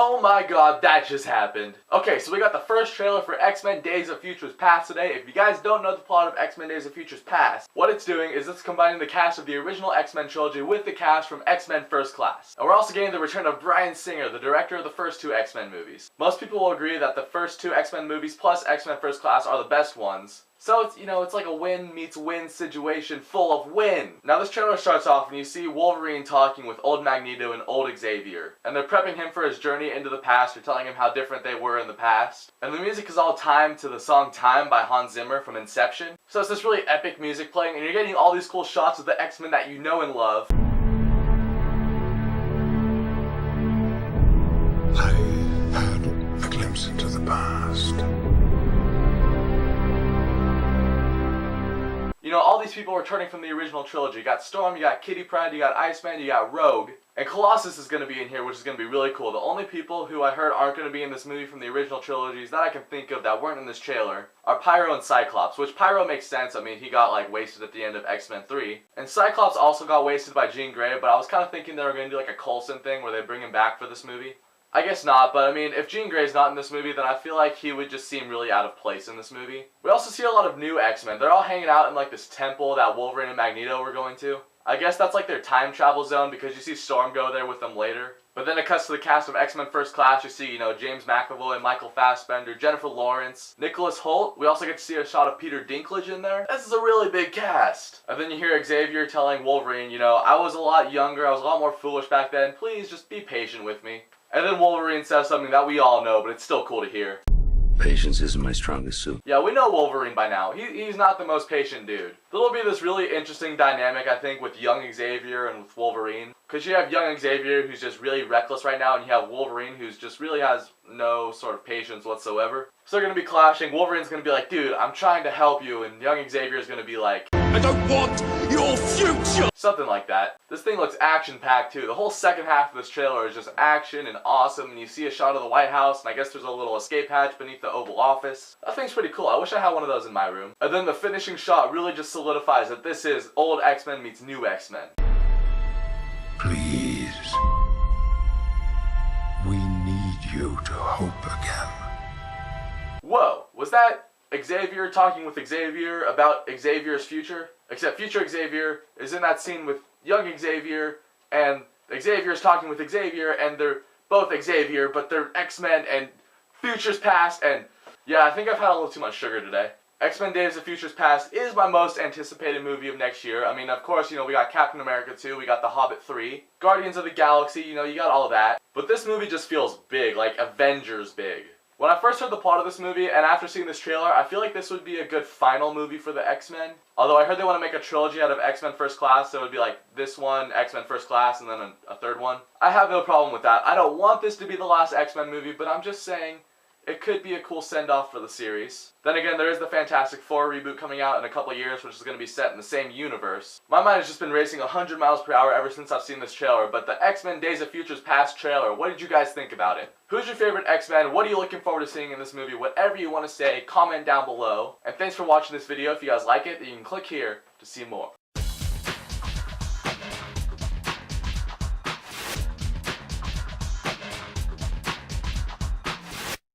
Oh my god, that just happened. Okay, so we got the first trailer for X-Men Days of Futures Past today. If you guys don't know the plot of X-Men Days of Futures Past, what it's doing is it's combining the cast of the original X-Men trilogy with the cast from X-Men First Class. And we're also getting the return of Bryan Singer, the director of the first two X-Men movies. Most people will agree that the first two X-Men movies plus X-Men First Class are the best ones. So it's, it's like a win meets win situation full of win. Now this trailer starts off and you see Wolverine talking with old Magneto and old Xavier. And they're prepping him for his journey into the past. They're telling him how different they were in the past. And the music is all timed to the song Time by Hans Zimmer from Inception. So it's this really epic music playing and you're getting all these cool shots of the X-Men that you know and love. I had a glimpse into the past. All these people returning from the original trilogy. You got Storm, you got Kitty Pryde, you got Iceman, you got Rogue. And Colossus is going to be in here, which is going to be really cool. The only people who I heard aren't going to be in this movie from the original trilogies that I can think of that weren't in this trailer are Pyro and Cyclops, which Pyro makes sense. I mean, he got wasted at the end of X-Men 3. And Cyclops also got wasted by Jean Grey, but I was kind of thinking they were going to do like a Coulson thing where they bring him back for this movie. I guess not, but I mean, if Jean Grey's not in this movie, then I feel like he would just seem really out of place in this movie. We also see a lot of new X-Men. They're all hanging out in this temple that Wolverine and Magneto were going to. I guess that's their time travel zone because you see Storm go there with them later. But then it cuts to the cast of X-Men First Class. You see, James McAvoy, Michael Fassbender, Jennifer Lawrence, Nicholas Hoult. We also get to see a shot of Peter Dinklage in there. This is a really big cast. And then you hear Xavier telling Wolverine, I was a lot younger, I was a lot more foolish back then. Please just be patient with me. And then Wolverine says something that we all know, but it's still cool to hear. Patience isn't my strongest suit. Yeah, we know Wolverine by now. He's not the most patient dude. There'll be this really interesting dynamic, I think, with young Xavier and with Wolverine. Because you have young Xavier, who's just really reckless right now, and you have Wolverine, who's just really has no sort of patience whatsoever. So they're going to be clashing. Wolverine's going to be like, dude, I'm trying to help you, and young Xavier's going to be like, I don't want your future! Something like that. This thing looks action-packed too. The whole second half of this trailer is just action and awesome, and you see a shot of the White House, and I guess there's a little escape hatch beneath the Oval Office. That thing's pretty cool. I wish I had one of those in my room. And then the finishing shot really just solidifies that this is old X-Men meets new X-Men. Please. We need you to hope again. Whoa, was that Xavier talking with Xavier about Xavier's future? Except future Xavier is in that scene with young Xavier, and Xavier's talking with Xavier, and they're both Xavier, but they're X-Men and Futures Past, and yeah, I think I've had a little too much sugar today. X-Men Days of Futures Past is my most anticipated movie of next year. I mean, of course, we got Captain America 2, we got The Hobbit 3, Guardians of the Galaxy, you got all of that. But this movie just feels big, like Avengers big. When I first heard the plot of this movie, and after seeing this trailer, I feel like this would be a good final movie for the X-Men. Although I heard they want to make a trilogy out of X-Men First Class, so it would be like this one, X-Men First Class, and then a third one. I have no problem with that. I don't want this to be the last X-Men movie, but I'm just saying it could be a cool send-off for the series. Then again, there is the Fantastic Four reboot coming out in a couple years, which is going to be set in the same universe. My mind has just been racing 100 miles per hour ever since I've seen this trailer, but the X-Men Days of Futures Past trailer, what did you guys think about it? Who's your favorite X-Men? What are you looking forward to seeing in this movie? Whatever you want to say, comment down below. And thanks for watching this video. If you guys like it, then you can click here to see more.